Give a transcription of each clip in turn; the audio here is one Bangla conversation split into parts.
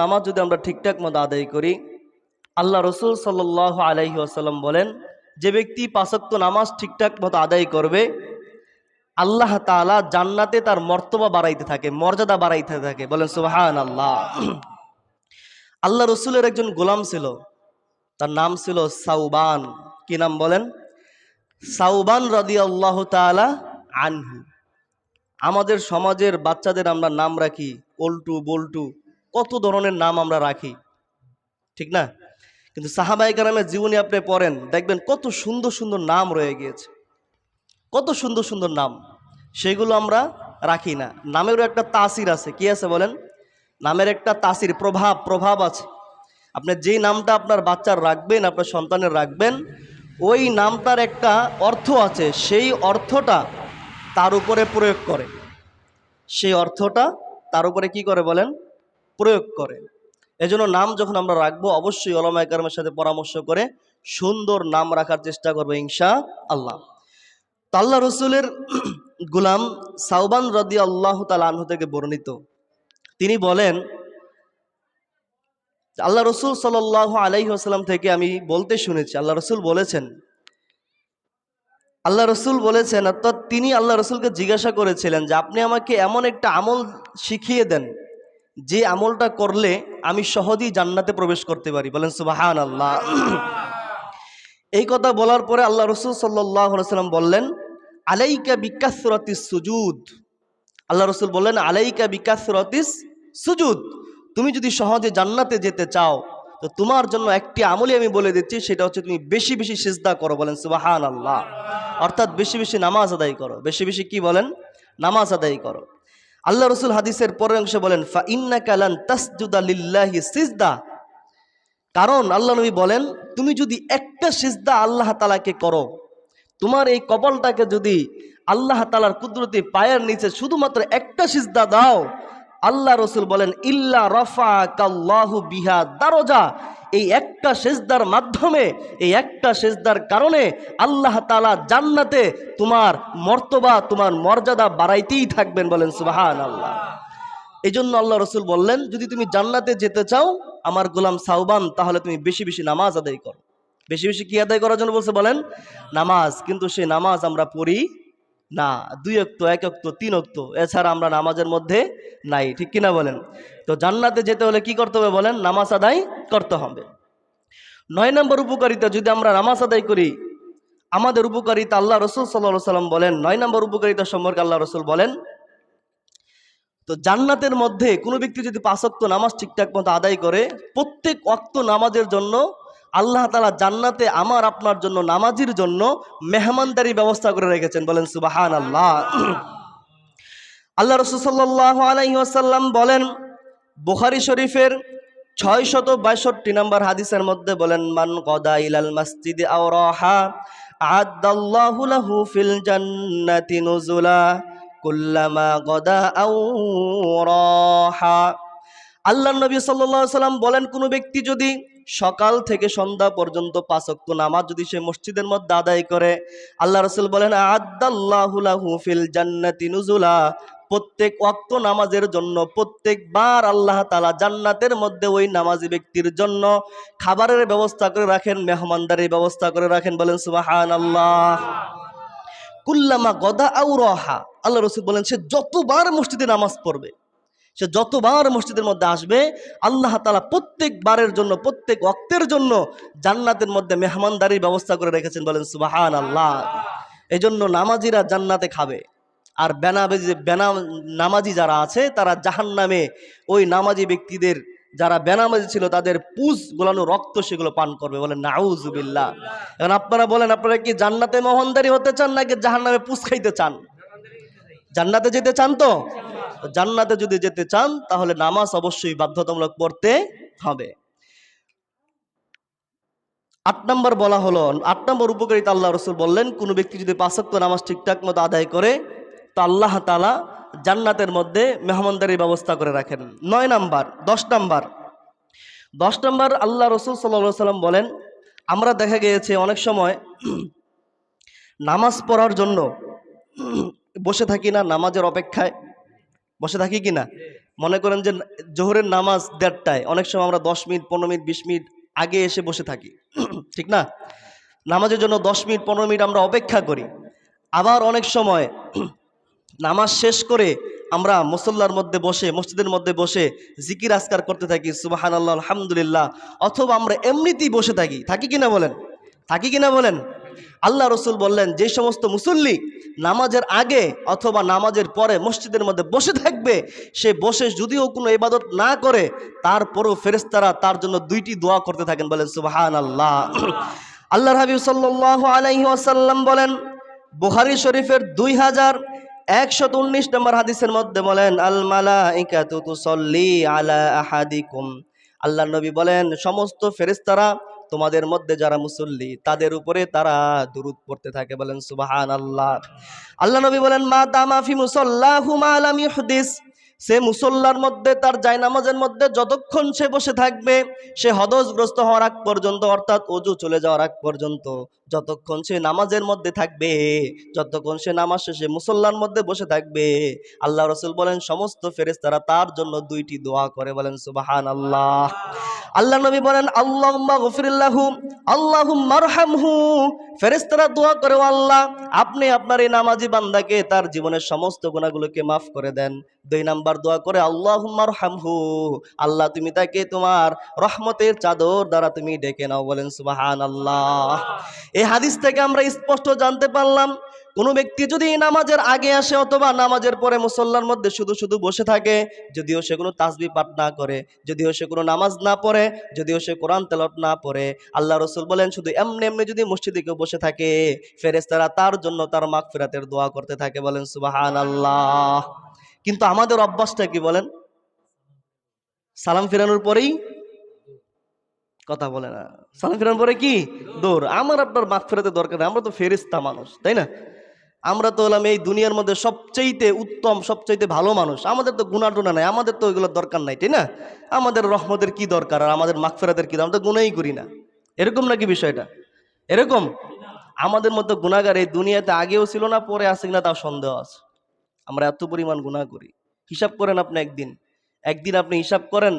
নামাজ যদি আমরা ঠিকঠাক মতো আদায় করি, আল্লাহ রসুল সাল্লাল্লাহু আলাইহি ওয়াসাল্লাম বলেন, যে ব্যক্তি 5 ওয়াক্ত নামাজ ঠিকঠাক মতো আদায় করবে, আল্লাহ তাআলা জান্নাতে তার মর্তবা বাড়াইতে থাকে, মর্যাদা বাড়াইতে থাকে। বলেন সুবহানাল্লাহ। আল্লাহ রসুলের একজন গোলাম ছিল, তার নাম ছিল সাউবান। কি নাম বলেন? সাউবান রাদিয়াল্লাহু তাআলা আনহু। আমাদের সমাজের বাচ্চাদের আমরা নাম রাখি পল্টু, বল্টু, কত ধরনের নাম আমরা রাখি, ঠিক না? কিন্তু সাহাবায়ে কেরামের জীবনী আপনি পড়েন, দেখবেন কত সুন্দর সুন্দর নাম রয়ে গিয়েছে, কত সুন্দর সুন্দর নাম। সেগুলো আমরা রাখি না। নামেরও একটা তাসির আছে। কি আছে বলেন? নামের একটা তাসির, প্রভাব আছে। আপনি যেই নামটা আপনার বাচ্চার রাখবেন, আপনার সন্তানের রাখবেন, ওই নামটার একটা অর্থ আছে, সেই অর্থটা তার উপরে প্রয়োগ করে। সেই অর্থটা তার উপরে কি করে বলেন? প্রয়োগ করে। এজন্য নাম যখন আমরা রাখবো, অবশ্যই উলামায়ে কেরামের সাথে পরামর্শ করে সুন্দর নাম রাখার চেষ্টা করবো ইনশাআল্লাহ। তো আল্লাহ রসুলের গুলাম সাউবান রাদিয়াল্লাহু তাআলা আনহু থেকে বর্ণিত, তিনি বলেন, আল্লাহ রসুল সাল্লাল্লাহু আলাইহি ওয়াসাল্লাম থেকে আমি বলতে শুনেছি, আল্লাহ রসুল বলেছেন, অর্থাৎ তিনি আল্লাহ রসুলকে জিজ্ঞাসা করেছিলেন যে আপনি আমাকে এমন একটা আমল শিখিয়ে দেন, যে আমলটা করলে আমি সহজেই জান্নাতে প্রবেশ করতে পারি। বলেন সুবহানাল্লাহ। এই কথা বলার পরে আল্লাহ রসুল সাল্লাল্লাহু আলাইহি ওয়াসাল্লাম বললেন, আলাইকা বিকাসরাতিস সুজুদ। আল্লাহ রসুল বললেন, আলাইকা বিকাসরাতিস সুজুদ, তুমি যদি সহজে জান্নাতে যেতে চাও, তো তোমার জন্য একটি আমলই আমি বলে দিচ্ছি, সেটা হচ্ছে তুমি বেশি বেশি সিজদা করো। বলেন সুবহানাল্লাহ। অর্থাৎ বেশি বেশি নামাজ আদায় করো। বেশি বেশি কি বলেন? নামাজ আদায় করো। আল্লাহ রসুল হাদিসের পরের অংশে বলেন, ফা ইন্নাকা লান তাসজুদা লিল্লাহি সিজদা। কারণ আল্লাহ নবী বলেন, তুমি যদি একটা সিজদা আল্লাহ তাআলাকে করো, তোমার এই কপালটাকে যদি আল্লাহ তাআলার কুদরতি পায়ের নিচে শুধুমাত্র একটা সিজদা দাও, আল্লাহ রসুল বলেন, ইল্লা রাফাকাল্লাহু বিহা দারজা। এই একটা সিজদার মাধ্যমে, এই একটা সিজদার কারণে আল্লাহ তাআলা জান্নাতে তোমার মর্তবা, তোমার মর্যাদা বাড়াইতেই থাকবেন। বলেন সুবহানাল্লাহ। এই জন্য আল্লাহ রসুল বললেন, যদি তুমি জান্নাতে যেতে চাও আমার গোলাম সাউবান, তাহলে তুমি বেশি বেশি নামাজ আদায় করো। বেশি বেশি কি আদায় করার জন্য বলছে বলেন? নামাজ। কিন্তু সেই নামাজ আমরা পড়ি না, 2 ওয়াক্ত, 1 ওয়াক্ত, 3 ওয়াক্ত, এছাড়া আমরা নামাজের মধ্যে নাই, ঠিক কিনা বলেন? তো জান্নাতে যেতে হলে কি করতে হবে বলেন? নামাজ আদায় করতে হবে। 9 নম্বর উপকারিতা, যদি আমরা নামাজ আদায় করি, আমাদের উপকারিতা আল্লাহ রসুল সাল্লাল্লাহু আলাইহি ওয়াসাল্লাম বলেন, 9 নম্বর উপকারিতা সম্পর্কে আল্লাহ রসুল বলেন, তো জান্নাতের মধ্যে কোনো ব্যক্তি যদি 5 ওয়াক্ত নামাজ ঠিকঠাক মতো আদায় করে, প্রত্যেক ওয়াক্ত নামাজের জন্য আল্লাহ তাআলা জান্নাতে আমার আপনার জন্য, নামাজির জন্য মেহমানদারি ব্যবস্থা করে রেখেছেন। বলেন সুবহানাল্লাহ। আল্লাহ রাসূল সাল্লাল্লাহু আলাইহি ওয়াসাল্লাম বলেন, বুখারী শরীফের 662 নম্বর হাদিসের মধ্যে বলেন, মান কদা ইলাল মসজিদে আও রাহা আ'আদাল্লাহু লাহু ফিল জান্নাতি নুজুলা কুল্লামা গদা আও রাহা। আল্লাহ নবী সাল্লাল্লাহু আলাইহি ওয়াসাল্লাম বলেন, কোনো ব্যক্তি যদি সকাল থেকে সন্ধ্যা পর্যন্ত 5 ওয়াক্ত নামাজ যদি সে মসজিদের মধ্যে আদায় করে, আল্লাহ রাসূল বলেন, আ'আদাল্লাহু লাহু ফিল জান্নাতি নুজুলা, প্রত্যেক ওয়াক্ত নামাজের জন্য প্রত্যেকবার আল্লাহ তাআলা জান্নাতের মধ্যে ওই নামাজি ব্যক্তির জন্য খাবারের ব্যবস্থা করে রাখেন, মেহমানদারির ব্যবস্থা করে রাখেন। বলেন সুবহানাল্লাহ। কুল্লামা গদা আও রাহা, আল্লাহ রাসূল বলেন, সে যতবার মসজিদে নামাজ পড়বে, সে যতবার মসজিদের মধ্যে আসবে, আল্লাহ তাআলা প্রত্যেকবারের জন্য, প্রত্যেক ওয়াক্তের জন্য জান্নাতের মধ্যে মেহমানদারির ব্যবস্থা করে রেখেছেন। বলেন সুবহানাল্লাহ। এই জন্য নামাজিরা জান্নাতে খাবে, আর নামাজি যারা আছে তারা জাহান্নামে, ওই নামাজি ব্যক্তিদের যারা বেনামাজি ছিল তাদের পুজ গোলানো রক্ত সেগুলো পান করবে। বলেন নাউজুবিল্লাহ। এখন আপনারা বলেন, আপনারা কি জান্নাতে মেহমানদারি হতে চান নাকি জাহান্নামে পুজ খাইতে চান? জান্নাতে যেতে চান তো? জান্নাতে যদি যেতে চান তাহলে নামাজ অবশ্যই বাধ্যতামূলক পড়তে হবে। 8 নম্বর বলা হলো, 8 নম্বর উপকারিতা আল্লাহ রসুল বললেন, কোনো ব্যক্তি যদি 5 ওয়াক্ত নামাজ ঠিকঠাক মতো আদায় করে, তো আল্লাহ তাআলা জান্নাতের মধ্যে মেহমানদারির ব্যবস্থা করে রাখেন। 9 নম্বর, 10 নম্বর আল্লাহ রসুল সাল্লাল্লাহু আলাইহি ওয়াসাল্লাম বলেন, আমরা দেখা গিয়েছে অনেক সময় নামাজ পড়ার জন্য বসে থাকি না, নামাজের অপেক্ষায় বসে থাকি কিনা? মনে করেন যে জোহরের নামাজ ১:৩০টায়, অনেক সময় আমরা 10 মিনিট 15 মিনিট 20 মিনিট আগে এসে বসে থাকি, ঠিক না? নামাজের জন্য 10 মিনিট 15 মিনিট আমরা অপেক্ষা করি। আবার অনেক সময় নামাজ শেষ করে আমরা মুসল্লার মধ্যে বসে, মসজিদের মধ্যে বসে জিকির আজকার করতে থাকি, সুবহানাল্লাহ, আলহামদুলিল্লাহ। অথবা আমরা এমনিতেই বসে থাকি, থাকি কিনা বলেন? থাকি কিনা বলেন? আল্লাহ রসুল বললেন, যে সমস্ত মুসল্লি নামাজের আগে অথবা নামাজের পরে মসজিদের মধ্যে বসে থাকবে, সে বসে যদিও কোনো ইবাদত না করে, তারপরও ফেরেশতারা তার জন্য 2টি দোয়া করতে থাকেন। বলেন সুবহানাল্লাহ। আল্লাহর হাবিব সাল্লাল্লাহু আলাইহি ওয়াসাল্লাম বলেন, বুখারী শরীফের 2119 নম্বর হাদিসের মধ্যে বলেন, আল মালাইকাতু তুসাল্লি আলা আহাদিকুম। আল্লাহ নবী বলেন, সমস্ত ফেরেশতারা তোমাদের মধ্যে যারা মুসল্লি তাদের উপরে তারা দুরূদ পড়তে থাকে। বলেন সুবহানাল্লাহ। আল্লাহ নবী বলেন, মা দামা ফি মুসাল্লাহু মা লাম ইহদিস। সে মুসল্লার মধ্যে তার জায়নামাজের মধ্যে যতক্ষণ সে বসে থাকবে, সে হদসগ্রস্ত হওয়ার আগ পর্যন্ত, অর্থাৎ ওযু চলে যাওয়ার আগ পর্যন্ত, যতক্ষণ সে নামাজের মধ্যে থাকবে, যতক্ষণ সে নামাজ শেষে মুসল্লার মধ্যে বসে থাকবে, আল্লাহ রাসূল বলেন সমস্ত ফেরেশতারা তার জন্য 2টি দোয়া করে। বলেন সুবহানাল্লাহ। আল্লাহ নবী বলেন, আল্লাহুম্মা গফিরিল্লাহু আল্লাহুম্মা আরহামহু। ফেরেশতারা দোয়া করে, ও আল্লাহ, আপনি আপনার এই নামাজি বান্দাকে তার জীবনের সমস্ত গুনাহগুলোকে মাফ করে দেন। 2 নাম্বার দোয়া করে, আল্লাহুম্মা আরহামহু, আল্লাহ তুমি তাকে তোমার রহমতের চাদর দ্বারা তুমি ডেকে নাও। বলেন সুবহানাল্লাহ। এই হাদিস থেকে আমরা স্পষ্ট জানতে পারলাম, কোনো ব্যক্তি যদি নামাজের আগে আসে অথবা নামাজের পরে মুসল্লার মধ্যে শুধু শুধু বসে থাকে, যদিও সে কোনো তাসবিহ পাঠ না করে, যদিও সে কোনো নামাজ না পড়ে, যদিও সে কোরআন তেলাওয়াত না পড়ে, আল্লাহ রাসূল বলেন শুধু এমনি এমনি যদি মসজিদে কেউ বসে থাকে, ফেরেশতারা তার জন্য তার মাগফিরাতের দোয়া করতে থাকে। বলেন সুবহানাল্লাহ। কিন্তু আমাদের অভ্যাসটা কি বলেন? সালাম ফিরানোর পরেই কথা বলে না, সালাম ফিরানোর পরে কি দৌড়। আমার আপনার মাগফিরাতের দরকার নেই, আমরা তো ফেরেশতা মানুষ, তাই না? আমরা তো হলাম এই দুনিয়ার মধ্যে সবচাইতে উত্তম, সবচাইতে ভালো মানুষ। আমাদের তো গুনাহ টুনা নাই, আমাদের তো ওইগুলোর দরকার নাই, তাই না? আমাদের রহমতের কি দরকার, আর আমাদের মাগফিরাতের কি? আমরা তো গুনাহই করি না। এরকম নাকি বিষয়টা? এরকম? আমাদের মতো গুনাহগার এই দুনিয়াতে আগেও ছিল না, পরে আছে কিনা তাও সন্দেহ আছে। আমরা এত পরিমাণ গুনাহ করি। হিসাব করেন আপনি, একদিন আপনি হিসাব করেন,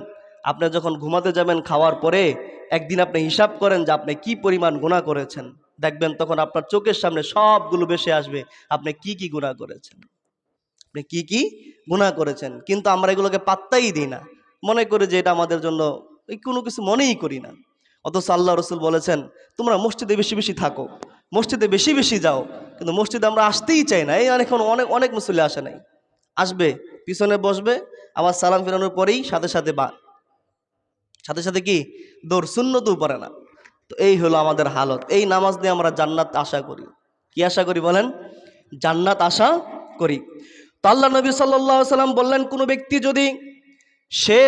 আপনি যখন ঘুমাতে যাবেন খাওয়ার পরে, একদিন আপনি হিসাব করেন যে আপনি কি পরিমাণ গুনাহ করেছেন। দেখবেন তখন আপনার চোখের সামনে সবগুলো ভেসে আসবে, আপনি কি কি গুনাহ করেছেন, আপনি কি কি গুনাহ করেছেন। কিন্তু আমরা এগুলোকে পাত্তাই দিই না, মনে করি যে এটা আমাদের জন্য কোনো কিছু মনেই করি না। অথচ আল্লাহ রসুল বলেছেন, তোমরা মসজিদে বেশি বেশি থাকো, মসজিদে বেশি বেশি যাও। কিন্তু মসজিদে আমরা আসতেই চাই না। এই এখন অনেক অনেক মুসল্লি আসে নাই, আসবে পিছনে বসবে, আবার সালাম ফেরানোর পরেই সাথে সাথে কি দৌড়, সুন্নতও পড়ে না। তো এই হলো আমাদের হালত। এই নামাজ দিয়ে আমরা জান্নাত আশা করি। কি আশা করি বলেন? জান্নাত আশা করি। তো আল্লাহ নবী সাল্লাল্লাহু আলাইহি সাল্লাম বললেন, কোনো ব্যক্তি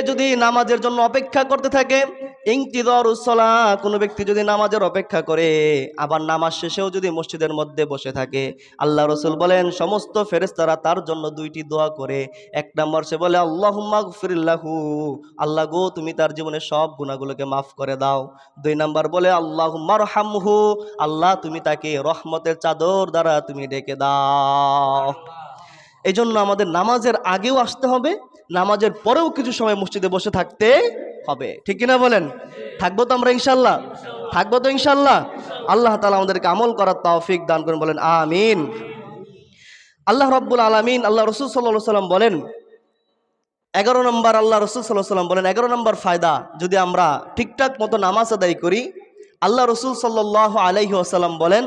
যদি নামাজের জন্য অপেক্ষা করতে থাকে, ইনতিযারুস সালাহ, কোনো ব্যক্তি যদি নামাজের অপেক্ষা করে, আবার নামাজ শেষেও যদি মসজিদের মধ্যে বসে থাকে, আল্লাহ রাসূল বলেন সমস্ত ফেরেশতারা তার জন্য 2টি দোয়া করে। 1 নম্বর সে বলে, আল্লাহুম্মা গফিরিল্লাহু, আল্লাহ গো তুমি তার জীবনের সব গুনাহগুলোকে মাফ করে দাও। 2 নম্বর বলে, আল্লাহুম্মা আরহামহু, আল্লাহ তুমি তাকে রহমতের চাদর দ্বারা তুমি ডেকে দাও। এই জন্য আমাদের নামাজের আগেও আসতে হবে, নামাজের পরেও কিছু সময় মসজিদে বসে থাকতে হবে। ঠিক কিনা বলেন? থাকবো তো আমরা ইনশাল্লাহ? থাকবো তো ইনশাল্লাহ? আল্লাহ তাআলা আমাদেরকে আমল করার তৌফিক দান করেন, বলেন আমিন। আল্লাহ রাব্বুল আলামিন, আল্লাহ রাসূল সাল্লাল্লাহু আলাইহি ওয়াসাল্লাম বলেন 11 নম্বর, আল্লাহ রাসূল সাল্লাল্লাহু আলাইহি ওয়াসাল্লাম বলেন 11 নম্বর ফায়দা, যদি আমরা ঠিকঠাক মতো নামাজ আদায় করি, আল্লাহ রাসূল সাল্লাল্লাহু আলাইহি ওয়াসাল্লাম বলেন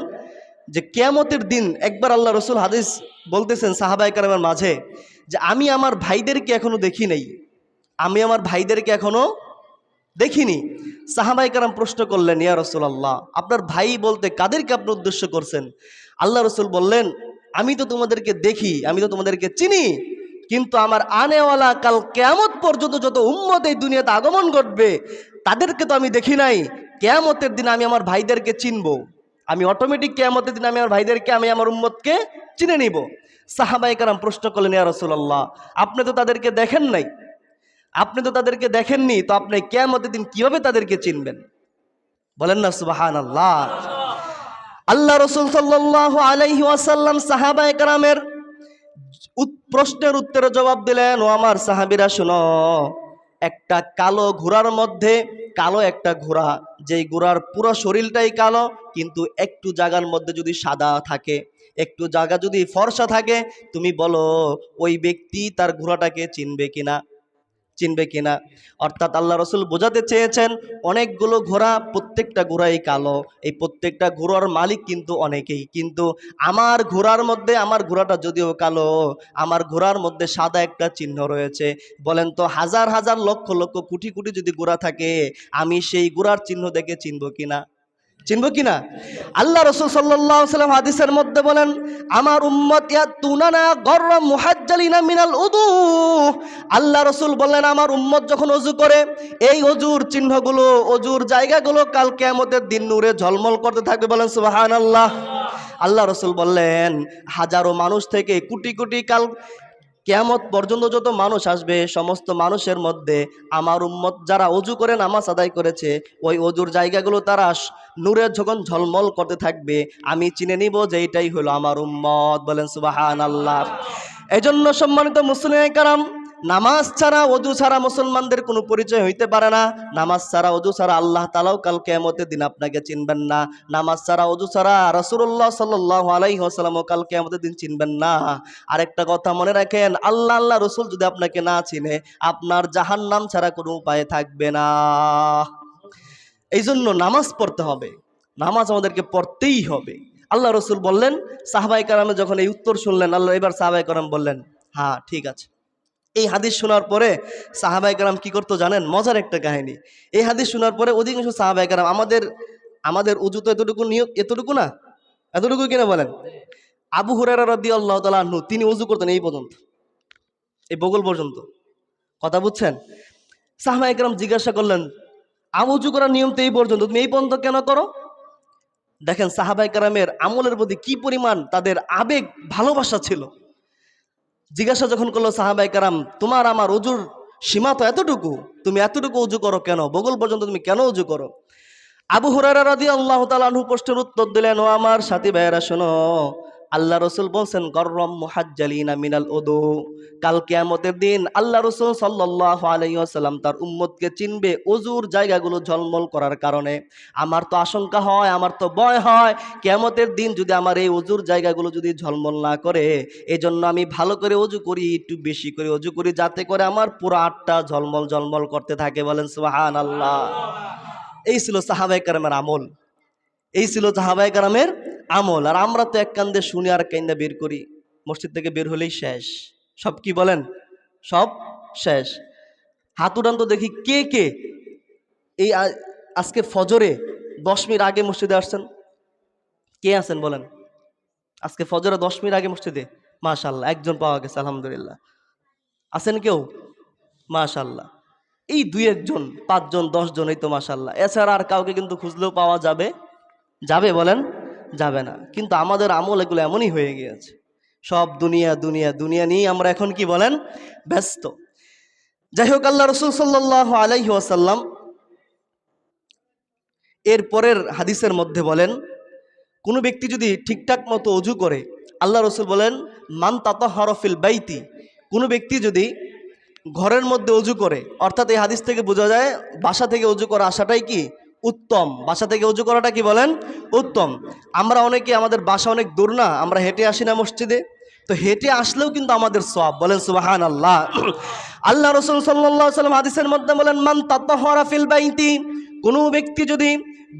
যে কিয়ামতের দিন একবার আল্লাহ রাসূল হাদিস বলতেছেন সাহাবায়ে কেরামের মাঝে, যে আমি আমার ভাইদেরকে এখনো দেখি নাই, আমি আমার ভাইদেরকে এখনো দেখিনি। সাহাবায়ে কেরাম প্রশ্ন করলেন, ইয়া রাসূলুল্লাহ, আপনার ভাই বলতে কাদেরকে আপনি উদ্দেশ্য করছেন? আল্লাহ রাসূল বললেন, আমি তো তোমাদেরকে দেখি, আমি তো তোমাদেরকে চিনি, কিন্তু আমার আনেওয়ালা কাল কিয়ামত পর্যন্ত যত উম্মত এই দুনিয়াতে আগমন ঘটবে, তাদেরকে তো আমি দেখি নাই। কিয়ামতের দিন আমি আমার ভাইদেরকে চিনব, আমি অটোমেটিক কিয়ামতের দিন আমি আমার ভাইদেরকে, আমি আমার উম্মতকে চিনে নিব। সাহাবায়ে কেরাম প্রশ্ন করলেন, ইয়া রাসূলুল্লাহ, আপনি তো তাদেরকে দেখেন নাই, আপনি তো তাদেরকে দেখেননি, তো আপনি কিয়ামতের দিন কিভাবে তাদেরকে চিনবেন? বলেন না সুবহানাল্লাহ। আল্লাহ রাসূল সাল্লাল্লাহু আলাইহি ওয়াসাল্লাম সাহাবায়ে কেরামের প্রশ্নের উত্তরে জবাব দিলেন, ও আমার সাহাবীরা শোনো, একটা কালো ঘোড়ার মধ্যে কালো একটা ঘোড়া, যেই ঘোড়ার পুরো শরীরটাই কালো, কিন্তু একটু জায়গার মধ্যে যদি সাদা থাকে, একটু জায়গা যদি ফর্সা থাকে, তুমি বলো ওই ব্যক্তি তার ঘোড়াটাকে চিনবে কিনা, চিনবে কিনা? অর্থাৎ আল্লাহ রসুল বোঝাতে চেয়েছেন অনেকগুলো ঘোড়া, প্রত্যেকটা ঘোড়াই কালো, এই প্রত্যেকটা ঘোড়ার মালিক কিন্তু অনেকেই, কিন্তু আমার ঘোড়ার মধ্যে, আমার ঘোড়াটা যদিও কালো, আমার ঘোড়ার মধ্যে সাদা একটা চিহ্ন রয়েছে। বলেন তো হাজার হাজার লক্ষ লক্ষ কোটি কোটি যদি ঘোড়া থাকে, আমি সেই ঘোড়ার চিহ্ন দেখে চিনব কিনা, চিনব কিনা? আল্লাহ রসুল সাল্লাল্লাহু আলাইহি ওয়াসাল্লাম হাদিসের মধ্যে বলেন, আমার উম্মত ইয়াতুনানা গররা মুহাজ্জালিনা মিনাল উদু। আল্লাহ রসুল বললেন, আমার উম্মত যখন ওযু করে, এই ওযুর চিহ্নগুলো, ওযুর জায়গাগুলো কাল কিয়ামতের দিন নূরে ঝলমল করতে থাকবে। বলেন সুবহানাল্লাহ। আল্লাহ রসুল বললেন, হাজারো মানুষ থেকে কোটি কোটি কাল কিয়ামত পর্যন্ত যত মানুষ আসবে, সমস্ত মানুষের মধ্যে আমার উম্মত যারা ওযু করে নামাজ আদায় করেছে, ওই ওযুর জায়গাগুলো তারা নূরে যখন ঝলমল করতে থাকবে, আমি চিনে নিব যে এটাই হলো আমার উম্মত। বলেন সুবহানাল্লাহ। এজন্য সম্মানিত মুসলিম কারাম, নামাজ ছাড়া, ওযু ছাড়া মুসলমানদের কোনো পরিচয় হইতে পারে না। নামাজ ছাড়া, ওযু ছাড়া আল্লাহ তাআলাও কাল কিয়ামতের দিন আপনাকে চিনবেন না। নামাজ ছাড়া, ওযু ছাড়া রাসূলুল্লাহ সাল্লাল্লাহু আলাইহি ওয়াসাল্লামও কাল কিয়ামতের দিন চিনবেন না। আরেকটা কথা মনে রাখেন, আল্লাহ রসুল যদি আপনাকে না চিনে, আপনার জাহান্নাম ছাড়া কোনো উপায় থাকবে না। এই জন্য নামাজ পড়তে হবে, নামাজ আমাদেরকে পড়তেই হবে। আল্লাহ রসুল বললেন, সাহাবায়ে কেরাম যখন এই উত্তর শুনলেন, আল্লাহ এবার সাহাবায়ে কেরাম বললেন, হ্যাঁ ঠিক আছে। এই হাদিস শোনার পরে সাহাবায়ে কেরাম কি করতো জানেন? মজার একটা কাহিনী। এই হাদিস শোনার পরে অধিকাংশ সাহাবায়ে কেরাম, আমাদের উজু তো এতটুকু নিয়ম, এতটুকু না, এতটুকু কিনা বলেন? আবু হুরায়রা রাদিয়াল্লাহু তাআলা আনহু, তিনি ওযু করতেন এই পর্যন্ত, এই বগল পর্যন্ত। কথা বুঝছেন? সাহাবায়ে কেরাম জিজ্ঞাসা করলেন, ওযু করার নিয়ম তো এই পর্যন্ত, তুমি এই পর্যন্ত কেন করো? দেখেন সাহাবায়ে কেরামের আমলের প্রতি কি পরিমাণ তাদের আবেগ, ভালোবাসা ছিল। জিজ্ঞাসা যখন করলো সাহাবায়ে কেরাম, তোমার আমার ওযুর সীমা তো এতটুকু, তুমি এতটুকু ওযু করো কেন? বগল পর্যন্ত তুমি কেন ওযু করো? আবু হুরায়রা রাদিয়াল্লাহু তাআলা আনহু প্রশ্নের উত্তর দিলেন, ও আমার সাথী ভাইয়েরা শোনো, আল্লাহ রসুল বলছেন গররম মুহাজ্জালিনা মিনাল উদু। কাল কিয়ামতের দিন আল্লাহ রসুল সাল্লাল্লাহু আলাইহি ওয়াসাল্লাম তার উম্মতকে চিনবে ওযুর জায়গাগুলো ঝলমল করার কারণে। আমার তো আশঙ্কা হয়, আমার তো ভয় হয়, কিয়ামতের দিন যদি আমার এই ওযুর জায়গাগুলো যদি ঝলমল না করে, এজন্য আমি ভালো করে ওযু করি, একটু বেশি করে ওযু করি, যাতে করে আমার পুরো আটটা ঝলমল ঝলমল করতে থাকে। বলেন সুবহানাল্লাহ। এই ছিল সাহাবায়ে কেরামের আমল, এই ছিল সাহাবায়ে কেরামের আমল। আর আমরা তো এক কান্দে শুনি আর কান্দে বের করি, মসজিদ থেকে বের হলেই শেষ, সব কি বলেন, সব শেষ। হাত উঠান তো দেখি, কে কে এই আজকে ফজরে 10 মিনিট আগে মসজিদে আসছেন? কে আছেন বলেন? আজকে ফজরে 10 মিনিট আগে মসজিদে? মাশাআল্লাহ, একজন পাওয়া গেছে, আলহামদুলিল্লাহ। আছেন কেউ? মাশাআল্লাহ। এই 2-1 জন, 5 জন 10 জন, এই তো মাশাআল্লাহ। এছাড়া আর কাউকে কিন্তু খুঁজলেও পাওয়া যাবে, যাবে বলেন? যাবে না। কিন্তু আমাদের আমল এগুলো এমনই হয়ে গিয়েছে, সব দুনিয়া দুনিয়া দুনিয়া নিয়ে আমরা এখন কি বলেন, ব্যস্ত। যাই হোক, আল্লাহ রসুল সাল্লাল্লাহু আলাইহি ওয়াসাল্লাম এর পরের হাদিসের মধ্যে বলেন, কোনো ব্যক্তি যদি ঠিকঠাক মতো অজু করে, আল্লাহ রসুল বলেন, মান তাতাহহারা ফিল বাইতি, কোনো ব্যক্তি যদি ঘরের মধ্যে অজু করে, অর্থাৎ এই হাদিস থেকে বোঝা যায় বাসা থেকে অজু করা আসাটাই কি উত্তম, বাসা থেকে অজু করাটা কি বলেন, উত্তম। আমরা অনেকে, আমাদের বাসা অনেক দূর না, আমরা হেঁটে আসি না মসজিদে, তো হেঁটে আসলেও কিন্তু আমাদের সওয়াব। বলেন সুবহানাল্লাহ। আল্লাহ রাসূল সাল্লাল্লাহু আলাইহি ওয়াসাল্লাম হাদিসের মধ্যে বলেন, মান তাতাহহারা ফিল বাইতি, কোনো ব্যক্তি যদি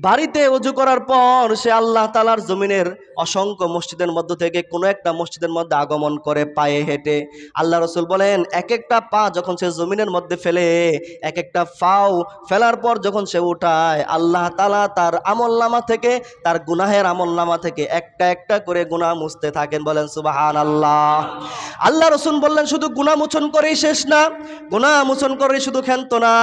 বাড়িতে অজু করার পর সে আল্লাহ তাআলার জমিনের অসংখ্য মসজিদের মধ্য থেকে কোনো একটা মসজিদের মধ্যে আগমন করে পায়ে হেঁটে, আল্লাহ রসুল বলেন এক একটা পা যখন সে জমিনের মধ্যে ফেলে, এক একটা পাও ফেলার পর যখন সে উঠায়, আল্লাহ তাআলা তার আমলনামা থেকে, তার গুনাহের আমলনামা থেকে একটা একটা করে গুনাহ মুছতে থাকেন। বলেন সুবহানাল্লাহ। আল্লাহ রসুল বললেন, শুধু গুনাহ মোচন করেই শেষ না, গুনাহ মোচন করেই শুধু ক্ষান্ত না,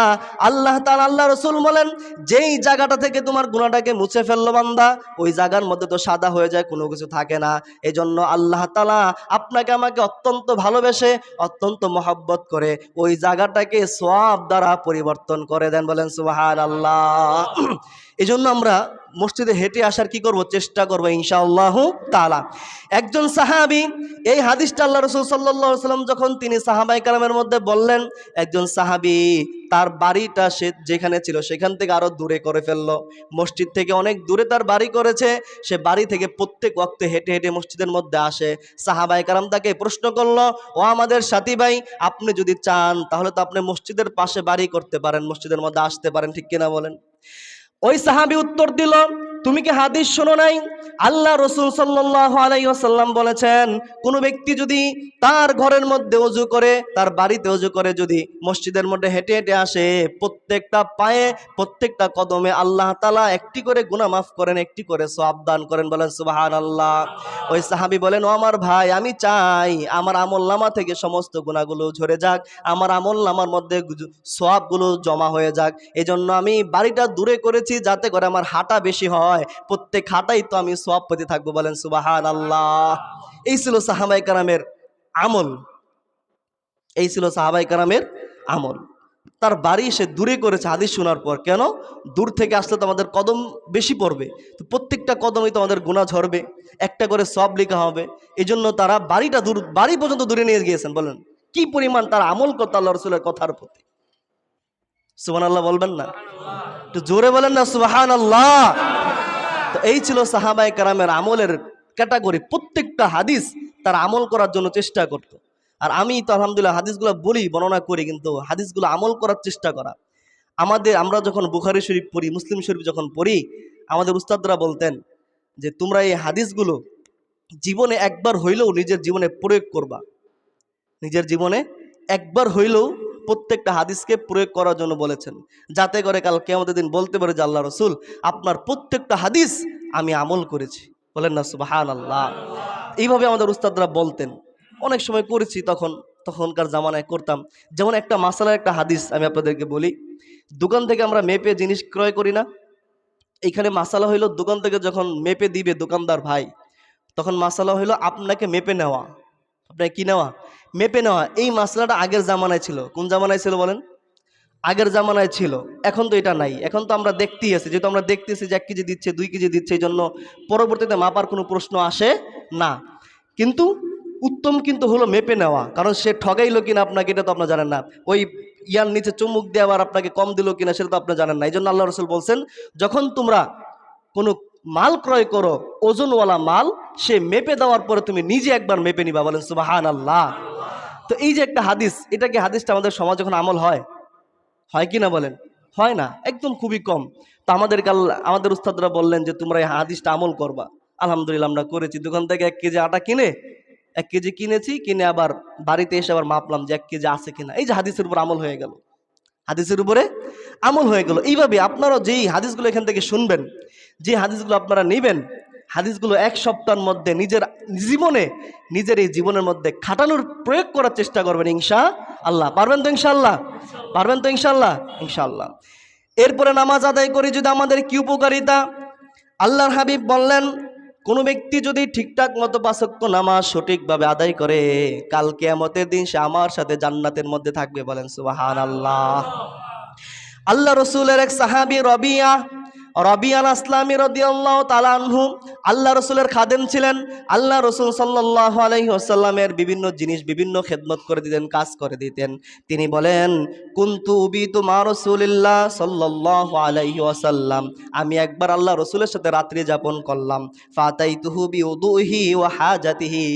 আল্লাহ তাআলা, আল্লাহ রসুল বলেন, যেই জায়গাটা থেকে তোমার গুনাহটাকে মুছে ফেললো বান্দা, ওই জায়গার মধ্যে তো সাদা হয়ে যায়, কোনো কিছু থাকে না। এই জন্য আল্লাহ তাআলা আপনাকে আমাকে অত্যন্ত ভালোবেসে, অত্যন্ত মহব্বত করে ওই জায়গাটাকে সওয়াব দ্বারা পরিবর্তন করে দেন। বলেন সুবহানাল্লাহ। এই জন্য আমরা মসজিদে হেঁটে আসার কি করব, চেষ্টা করবো ইনশাআল্লাহ তাআলা। একজন সাহাবী, এই হাদিসটা আল্লাহ রাসূল সাল্লাল্লাহু আলাইহি ওয়াসাল্লাম যখন তিনি সাহাবায়ে কেরামের মধ্যে বললেন, একজন সাহাবী তার বাড়িটা সে যেখানে ছিল সেখান থেকে আরো দূরে করে ফেললো, মসজিদ থেকে অনেক দূরে তার বাড়ি করেছে। সে বাড়ি থেকে প্রত্যেক ওয়াক্তে হেঁটে হেঁটে মসজিদের মধ্যে আসে। সাহাবায়ে কেরাম তাকে প্রশ্ন করলো, ও আমাদের সাথী ভাই, আপনি যদি চান তাহলে তো আপনি মসজিদের পাশে বাড়ি করতে পারেন, মসজিদের মধ্যে আসতে পারেন, ঠিক কিনা বলেন? ওই সাহাবী উত্তর দিল, তুমি কি হাদিস শোনো নাই? আল্লাহ রাসূল সাল্লাল্লাহু আলাইহি ওয়াসাল্লাম বলেছেন, কোন ব্যক্তি যদি তার ঘরের মধ্যে ওযু করে, তার বাড়িতে ওযু করে, যদি মসজিদের মধ্যে হেঁটে হেঁটে আসে, প্রত্যেকটা পায়ে প্রত্যেকটা কদমে আল্লাহ তাআলা একটি করে গুনাহ মাফ করেন, একটি করে সওয়াব দান করেন। বলেন সুবহানাল্লাহ। ওই সাহাবী বলেন, ও আমার ভাই, আমি চাই আমার আমলনামা থেকে সমস্ত গুনাহগুলো ঝরে যাক, আমার আমলনামার মধ্যে সওয়াবগুলো জমা হয়ে যাক। এজন্য আমি বাড়িটা দূরে করেছি যাতে করে আমার হাঁটা বেশি হয়, প্রত্যেক হাঁটাই তো আমি সওয়াব পেতে থাকবো। বলেন সুবহানাল্লাহ। এই ছিল সাহাবায়ে কেরামের আমল, এই ছিল সাহাবায়ে কেরামের আমল। তার বাড়ি সে দূরে করেছে হাদিস শোনার পর। কেন? দূর থেকে আসলে তো আমাদের কদম বেশি পড়বে, তো প্রত্যেকটা কদমই তো আমাদের গুনাহ ঝরবে, একটা করে সওয়াব লেখা হবে। এই জন্য তারা বাড়িটা দূর, বাড়ি পর্যন্ত দূরে নিয়ে গিয়েছেন। বলেন কি পরিমাণ তারা আমল করতো আল্লাহ রাসূলের কথার প্রতি। সুবহানাল্লাহ বলবেন না? একটু জোরে বলেন না সুবহানাল্লাহ। তো এই ছিল সাহাবায়ে কেরামের আমলের ক্যাটাগরি। প্রত্যেকটা হাদিস তার আমল করার জন্য চেষ্টা করত। আর আমি তো আলহামদুলিল্লাহ হাদিসগুলো বলি, বর্ণনা করি, কিন্তু হাদিসগুলো আমল করার চেষ্টা করা। আমরা যখন বুখারী শরীফ পড়ি, মুসলিম শরীফ যখন পড়ি, আমাদের উস্তাদরা বলতেন যে তোমরা এই হাদিসগুলো জীবনে একবার হইলেও নিজের জীবনে প্রয়োগ করবা, নিজের জীবনে একবার হইলেও প্রত্যেকটা হাদিসকে প্রয়োগ করার জন্য বলেছেন, যাতে করে কাল কিয়ামতের দিন বলতে পারে যে আল্লাহ রাসূল আপনার প্রত্যেকটা হাদিস আমি আমল করেছি। বলেন না সুবহানাল্লাহ। এইভাবে আমাদের উস্তাদরা বলতেন, অনেক সময় করেছি, তখনকার জামানায় করতাম। যেমন একটা মাসালার একটা হাদিস আমি আপনাদেরকে বলি। দোকান থেকে আমরা মেপে জিনিস ক্রয় করি না? এইখানে মাসালা হইলো, দোকান থেকে যখন মেপে দিবে দোকানদার ভাই, তখন মাসালা হইলো আপনাকে মেপে নেওয়া। আপনাকে কি নেওয়া? মেপে নেওয়া। এই মাসলাটা আগের জামানায় ছিল। কোন জামানায় ছিল বলেন? আগের জামানায় ছিল। এখন তো এটা নাই। এখন তো আমরা দেখতেই আছি, যেহেতু আমরা দেখতেছি যে 1 কেজি দিচ্ছে, 2 কেজি দিচ্ছে, এই জন্য পরবর্তীতে মাপার কোনো প্রশ্ন আসে না। কিন্তু উত্তম কিন্তু হলো মেপে নেওয়া, কারণ সে ঠগাইলো কিনা আপনাকে এটা তো আপনার জানেন না, ওই ইয়ার নিচে চুমুক দিয়ে আবার আপনাকে কম দিল কিনা সেটা তো আপনি জানেন না। এই জন্য আল্লাহ রাসূল বলছেন, যখন তোমরা কোনো মাল ক্রয় করো, ওজনওয়ালা মাল, সে মেপে দেওয়ার পরে তুমি নিজে একবার মেপে নিবা। বলেন সুবহানাল্লাহ। তো এই যে একটা হাদিস, এটা কি হাদিসটা আমাদের সমাজ যখন আমল হয় কি না বলেন? হয় না, একদম খুবই কম। তো আমাদের উস্তাদরা বললেন যে তোমরা এই হাদিসটা আমল করবা। আলহামদুলিল্লাহ আমরা করেছি। দোকান থেকে 1 কেজি আটা কিনে 1 কেজি কিনেছি, কিনে আবার বাড়িতে এসে আবার মাপলাম যে 1 কেজি আছে কিনা। এই যে হাদিসের উপর আমল হয়ে গেল, হাদিসের উপরে আমল হয়ে গেল। এইভাবে আপনারাও যেই হাদিসগুলো এখান থেকে শুনবেন, যে হাদিসগুলো আপনারা নেবেন, হাদিসগুলো 1 সপ্তাহের মধ্যে নিজের জীবনে, নিজের এই জীবনের মধ্যে খাটানোর প্রয়োগ করার চেষ্টা করবেন ইনশাআল্লাহ। পারবেন তো ইনশাআল্লাহ? পারবেন তো ইনশাআল্লাহ? ইনশাআল্লাহ। এরপরে নামাজ আদায় করি যদি আমাদের কি উপকারিতা, আল্লাহর হাবিব বললেন, কোন ব্যক্তি যদি ঠিকঠাক মতো 5 ওয়াক্ত নামাজ সঠিকভাবে আদায় করে, কাল কিয়ামতের দিন সে আমার সাথে জান্নাতের মধ্যে থাকবে। বলেন সুবহানাল্লাহ। আল্লাহ রসুলের এক সাহাবী রবিয়া আসলামী রাদিয়াল্লাহু তাআলা আনহু আল্লাহ রসুলের খাদেম ছিলেন। আল্লাহ রসুল সাল্লাল্লাহু আলাইহি ওয়াসাল্লামের বিভিন্ন জিনিস, বিভিন্ন খেদমত করে দিতেন, কাজ করে দিতেন। তিনি বলেন, কুনতু উবিতু মা রাসূলিল্লাহ সাল্লাল্লাহু আলাইহি ওয়াসাল্লাম, আমি একবার আল্লাহ রসুলের সাথে রাত্রি যাপন করলাম। ফাতাইতুহু বিউদুহি ওয়া হাজাতিহি,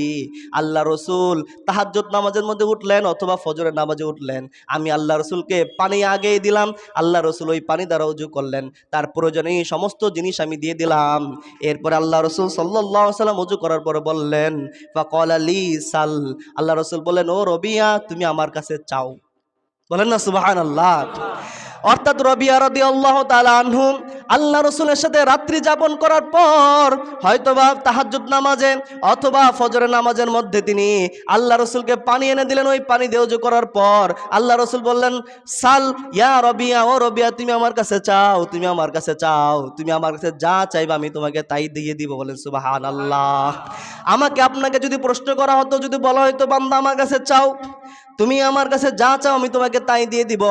আল্লাহ রসুল তাহাজ্জুদ নামাজের মধ্যে উঠলেন অথবা ফজরের নামাজে উঠলেন, আমি আল্লাহ রসুলকে পানি আগেই দিলাম, আল্লাহ রসুল ওই পানি দ্বারা ওযু করলেন, তার প্রয়োজনে সমস্ত জিনিস আমি দিয়ে দিলাম। এরপর আল্লাহ রসুল সাল্লাল্লাহু আলাইহি ওয়াসাল্লাম ওযু করার পরে বললেন, ফাকালা লি সাল, আল্লাহ রসুল বললেন, ও রবিয়া তুমি আমার কাছে চাও। বলেন না সুবহানাল্লাহ। অর্থাৎ রবিয়া রাদিয়াল্লাহু তাআলা আনহু আল্লাহ রসুলের সাথে রাত্রি যাপন করার পর হয়তোবা তাহাজ্জুদ নামাজে অথবা ফজরের নামাজের মধ্যে তিনি আল্লাহ রসুলকে পানি এনে দিলেন। ওই পানি দিয়ে ওযু করার পর আল্লাহ রসুল বললেন, সাল ইয়া রবিয়া, ও রবিয়া তুমি আমার কাছে চাও, তুমি আমার কাছে চাও, তুমি আমার কাছে যা চাইবা আমি তোমাকে তাই দিয়ে দিব। বলেন সুবহানাল্লাহ। আমাকে আপনাকে যদি প্রশ্ন করা হতো, যদি বলা হয়তো বান্দা আমার কাছে চাও, তুমি আমার কাছে যা চাও আমি তোমাকে তাই দিয়ে দিব।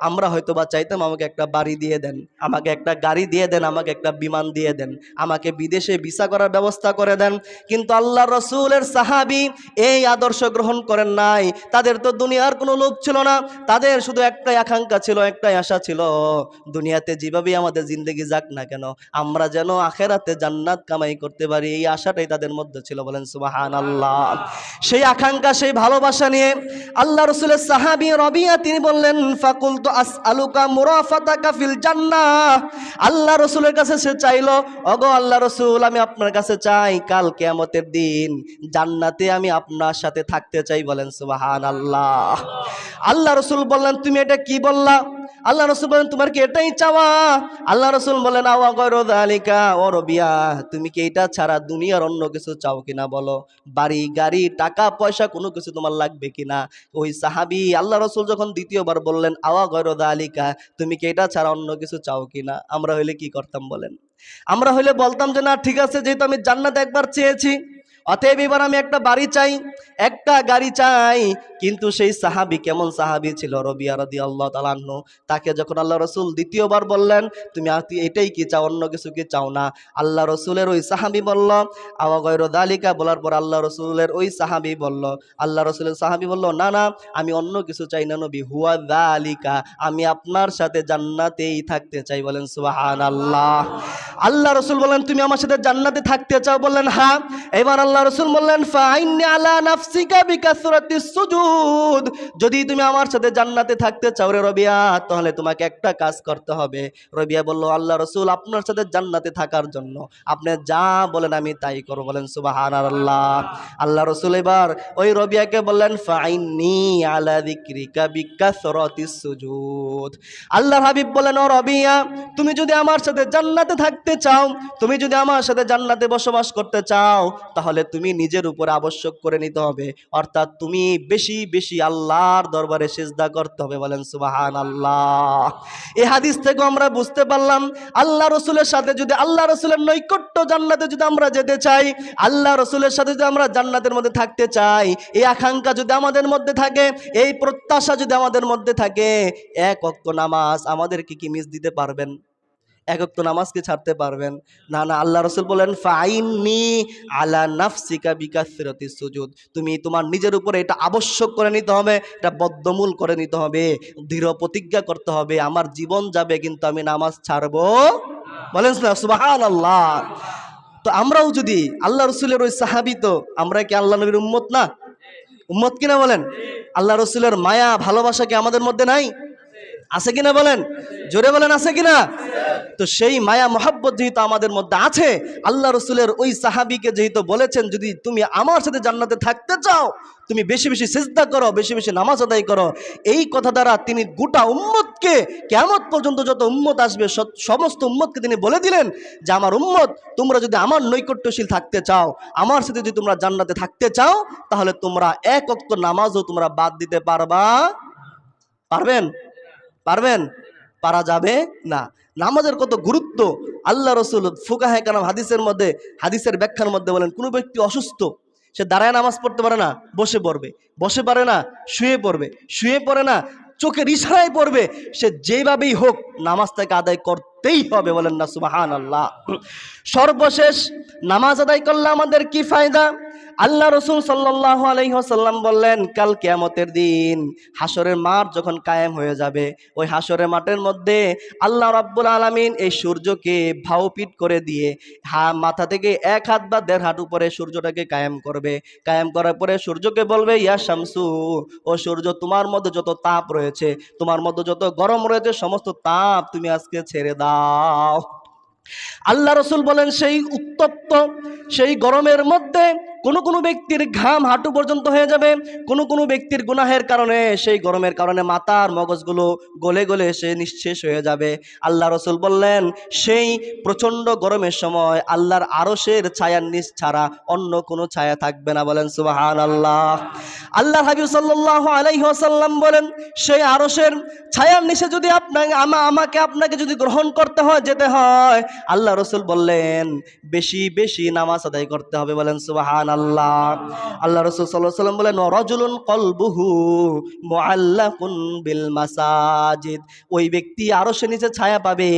আমরা হয়তো বা চাইতাম আমাকে একটা বাড়ি দিয়ে দেন, আমাকে একটা গাড়ি দিয়ে দেন, আমাকে একটা বিমান দিয়ে দেন, আমাকে বিদেশে ভিসা করার ব্যবস্থা করে দেন। কিন্তু আল্লাহ রসুলের সাহাবী এই আদর্শ গ্রহণ করেন নাই। তাদের তো দুনিয়ার কোনো লোভ ছিল না, তাদের শুধু একটাই আকাঙ্ক্ষা ছিল, একটাই আশা ছিল, দুনিয়াতে যেভাবেই আমাদের জিন্দেগি যাক না কেন আমরা যেন আখেরাতে জান্নাত কামাই করতে পারি, এই আশাটাই তাদের মধ্যে ছিল। বলেন সুবহানাল্লাহ। সেই আকাঙ্ক্ষা, সেই ভালোবাসা নিয়ে আল্লাহ রসুলের সাহাবী রবিয়া তিনি বললেন, ফাকুলতু আসআলুকা মুরাফাতাকা ফিল জান্নাহ। আল্লাহ রসুলের কাছে সে চাইলো, ওগো আল্লাহ রসুল, আমি আপনার কাছে চাই কাল কিয়ামতের দিন জান্নাতে আমি আপনার সাথে থাকতে চাই। বলেন সুবহানাল্লাহ। আল্লাহ রসুল বললেন, তুমি এটা কি বললা? আল্লাহ রসুল বলেন, তোমার কি এটাই চাওয়া? আল্লাহ রসুল বলেন, আওয়া গায়রু যালিকা ও রবিয়া, তুমি কি এটা ছাড়া দুনিয়ার অন্য কিছু চাও কিনা বলো? বাড়ি গাড়ি টাকা পয়সা কোনো কিছু তোমার লাগবে কিনা? ওই সাহাবী আল্লাহ রসুল যখন দ্বিতীয়বার বললেন, আওয়া গায়রু যালিকা, তুমি কি এটা ছাড়া অন্য কিছু চাও কিনা, আমরা হইলে কি করতাম বলেন? আমরা হইলে বলতাম যে না ঠিক আছে, যেহেতু আমি জান্নাত একবার চেয়েছি, অতএব এবার আমি একটা বাড়ি চাই, একটা গাড়ি চাই। কিন্তু সেই সাহাবী কেমন সাহাবী ছিল, রবিয়া রাদিয়াল্লাহু তাআলা আনহু, তাকে যখন আল্লাহ রসুল দ্বিতীয়বার বললেন, তুমি এটাই কি চাও, অন্য কিছু কি চাও না? আল্লাহ রসুলের ওই সাহাবী বলল, আওয়া গায়রু যালিকা, বলার পর আল্লাহ রসুলের ওই সাহাবী বলল, আল্লাহ রসুলের সাহাবী বলল, না না, আমি অন্য কিছু চাই না নবী, হুয়া যালিকা, আমি আপনার সাথে জান্নাতেই থাকতে চাই। বলেন সুবহানাল্লাহ। আল্লাহ রসুল বললেন, তুমি আমার সাথে জান্নাতে থাকতে চাও? বললেন হ্যাঁ। এবার আল্লাহ রসুল বললেন, ফাইন্নি আলা নাফসিকা বিকাসরাতিস সুজুদ, যদি তুমি আমার সাথে জান্নাতে থাকতে চাও রে রবিয়া, তাহলে তোমাকে একটা কাজ করতে হবে। রবিয়া বলল, আল্লাহ রসুল, আপনার সাথে জান্নাতে থাকার জন্য আপনি যা বলেন আমি তাই করব। বলেন সুবহানাল্লাহ। আল্লাহ রসুল এবার ওই রবিয়াকে বললেন, ফাইন্নি আলা যিকরিকা বিকাসরাতিস সুজুদ। আল্লাহর হাবিব বলেন, ও রবিয়া, তুমি যদি আমার সাথে জান্নাতে থাকতে চাও, তুমি যদি আমার সাথে জান্নাতে বসবাস করতে চাও, তাহলে তুমি নিজের উপরে আবশ্যক করে নিতে হবে, অর্থাৎ তুমি বেশি বেশি আল্লাহর দরবারে সিজদা করতে হবে। বলেন সুবহানাল্লাহ। এই হাদিস থেকে আমরা বুঝতে পারলাম, আল্লাহ রসুলের সাথে যদি, আল্লাহ রসুলের নৈকট্য জান্নাতে যদি আমরা যেতে চাই, আল্লাহ রসুলের সাথে যদি আমরা জান্নাতের মধ্যে থাকতে চাই, এই আকাঙ্ক্ষা যদি আমাদের মধ্যে থাকে, এই প্রত্যাশা যদি আমাদের মধ্যে থাকে, এক ওয়াক্ত নামাজ আমাদেরকে কি মিস দিতে পারবেন? এক ওয়াক্ত নামাজকে ছাড়তে পারবেন না? না, আল্লাহ রসুল বলেন, ফাইন্নি আলা নাফসিকা বিকাসরাতিস সুজুদ, তুমি তোমার নিজের উপরে এটা আবশ্যক করে নিতে হবে, এটা বদ্ধমূল করে নিতে হবে, দৃঢ় প্রতিজ্ঞা করতে হবে, আমার জীবন যাবে কিন্তু আমি নামাজ ছাড়বো। বলেন সুবহানাল্লাহ। তো আমরাও যদি আল্লাহ রসুলের ওই সাহাবী, তো আমরা কি আল্লাহ নবীর উম্মত না? উম্মত কিনা বলেন? আল্লাহ রসুলের মায়া ভালোবাসা কি আমাদের মধ্যে নাই? আছে কিনা বলেন? জোরে বলেন, আছে কিনা? তো সেই মায়া মহাব্বত যেহেতু আমাদের মধ্যে আছে, আল্লাহ রসুলের ওই সাহাবীকে যেহেতু বলেছেন, যদি তুমি আমার সাথে জান্নাতে থাকতে চাও, তুমি বেশি বেশি সিজদা করো, বেশি বেশি নামাজ আদায় করো, এই কথা দ্বারা তিনি গোটা উম্মতকে, কিয়ামত পর্যন্ত যত উম্মত আসবে সমস্ত উম্মতকে তিনি বলে দিলেন যে আমার উম্মত, তোমরা যদি আমার নৈকট্যশীল থাকতে চাও, আমার সাথে যদি তোমরা জান্নাতে থাকতে চাও, তাহলে তোমরা এক ওয়াক্ত নামাজও তোমরা বাদ দিতে পারবা? পারবেন? পারবেন? পারা যাবে না। নামাজের কত গুরুত্ব আল্লাহ রসুল ফুকাহে কেরাম হাদিসের মধ্যে, হাদিসের ব্যাখ্যার মধ্যে বলেন, কোনো ব্যক্তি অসুস্থ, সে দাঁড়ায় নামাজ পড়তে পারে না, বসে পড়বে, বসে পারে না শুয়ে পড়বে, শুয়ে পড়ে না চোখের ইশারায় পড়বে, সে যেভাবেই হোক নামাজটাকে আদায় করতেই হবে। বলেন না সুবহানাল্লাহ। সর্বশেষ নামাজ আদায় করলে আমাদের কি ফায়দা? আল্লাহ রসুল সাল্লাল্লাহু আলাইহি ওয়াসাল্লাম বললেন, কাল কিয়ামতের দিন হাসরের মাঠ যখন কায়েম হয়ে যাবে, ওই হাসরের মাঠের মধ্যে আল্লাহ রাব্বুল আলামিন এই সূর্যকে ভাউপিট করে দিয়ে মাথা থেকে 1 হাত বা 1.5 হাত উপরে সূর্যটাকে কায়েম করবে। কায়েম করার পরে সূর্যকে বলবে, ইয়া শামসু, ও সূর্য, তোমার মধ্যে যত তাপ রয়েছে, তোমার মধ্যে যত গরম রয়েছে, সমস্ত তাপ তুমি আজকে ছেড়ে দাও। আল্লাহ রসুল বলেন, সেই উত্তপ্ত, সেই গরমের মধ্যে কোনো ব্যক্তির ঘাম হাঁটু পর্যন্ত হয়ে যাবে, কোনো ব্যক্তির গুনাহের কারণে, সেই গরমের কারণে মাথার মগজগুলো গলে গলে সে নিঃশেষ হয়ে যাবে। আল্লাহ রসুল বললেন, সেই প্রচণ্ড গরমের সময় আল্লাহর আরশের ছায়ার নিচ ছাড়া অন্য কোনো ছায়া থাকবে না। বলেন সুবহানাল্লাহ। আল্লাহ হাবিব সাল্লাল্লাহু আলাইহি ওয়াসাল্লাম বলেন, সেই আরশের ছায়ার নিচে যদি আপনাকে যদি গ্রহণ করতে হয়, যেতে হয়, আল্লাহ রসুল বললেন বেশি বেশি নামাজ আদায় করতে হবে। বলেন সুবহানাল্লাহ। সুবহানাল্লাহ। আল্লাহ রাসূল সাল্লাল্লাহু আলাইহি ওয়াসাল্লাম বলেন রাজুলুন কলবুহু মুআল্লাকুন বিল মাসাজিদ, ওই ব্যক্তি আরশের নিচে ছায়া পাবে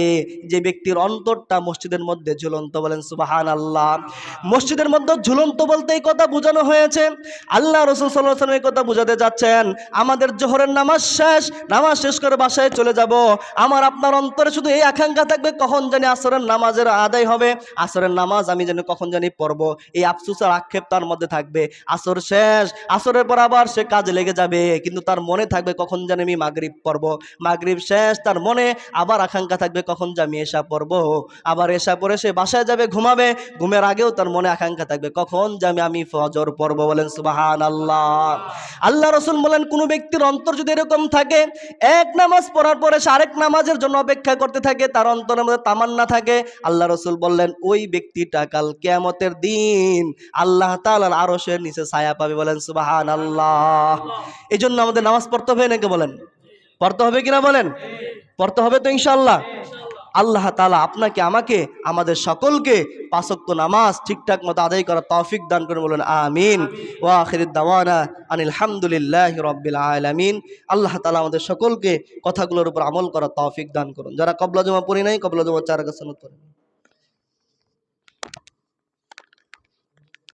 যে ব্যক্তির অন্তরটা মসজিদের মধ্যে ঝুলন্ত। বলেন সুবহানাল্লাহ। মসজিদের মধ্যে ঝুলন্ত বলতে এই কথা বোঝানো হয়েছে, আল্লাহ রাসূল সাল্লাল্লাহু আলাইহি ওয়াসাল্লাম এই কথা বোঝাতে যাচ্ছেন, আমাদের জোহরের নামাজ শেষ করে বাসায় চলে যাব, আমার আপনার অন্তরে শুধু এই আকাঙ্ক্ষা থাকবে কখন জানি আসরের নামাজের আদায় হবে, আসরের নামাজ আমি যেন কখন জানি পড়ব, এই আফসোস আর আক্ষেপ তার মধ্যে থাকবে। আসর শেষ, আসরের পর আবার সে কাজে লেগে যাবে, কিন্তু তার মনে থাকবে কখন জানি আমি মাগরিব পড়ব, মাগরিব শেষ, তার মনে আবার আকাঙ্ক্ষা থাকবে কখন যে আমি এশা পড়ব, আবার এশা পড়ে সে বাসায় যাবে ঘুমাবে, ঘুমের আগেও তার মনে আকাঙ্ক্ষা থাকবে কখন যে আমি ফজর পড়ব। বলেন সুবহানাল্লাহ। আল্লাহ রাসূল বলেন কোন ব্যক্তির অন্তর যদি এরকম থাকে, এক নামাজ পড়ার পরে সে আরেক নামাজের জন্য অপেক্ষা করতে থাকে, তার অন্তরের মধ্যে তামান্না থাকে, আল্লাহ রাসূল বললেন ওই ব্যক্তিটা কাল কিয়ামতের দিন আল্লাহ তাআলার আরশের নিচে ছায়া পাবে। বলেন সুবহানাল্লাহ। এই জন্য আমাদের নামাজ পড়তে হবে নাকি বলেন? পড়তে হবে কিনা বলেন? পড়তে হবে তো ইনশাআল্লাহ। আল্লাহ তাআলা আপনাকে আমাকে আমাদের সকলকে পাঁচ ওয়াক্ত নামাজ ঠিকঠাক মতো আদায় করার তৌফিক দান করুন। বলুন আমিন। ওয়া আখিরুদ দাওয়ানা আনিল হামদুলিল্লাহি রাব্বিল আলামিন। আল্লাহ তাআলা আমাদের সকলকে কথাগুলোর উপর আমল করার তৌফিক দান করুন। যারা কবলা জমা পড়ি নাই, কবলা জমা 4 রাকাত সুন্নাত পড়েন।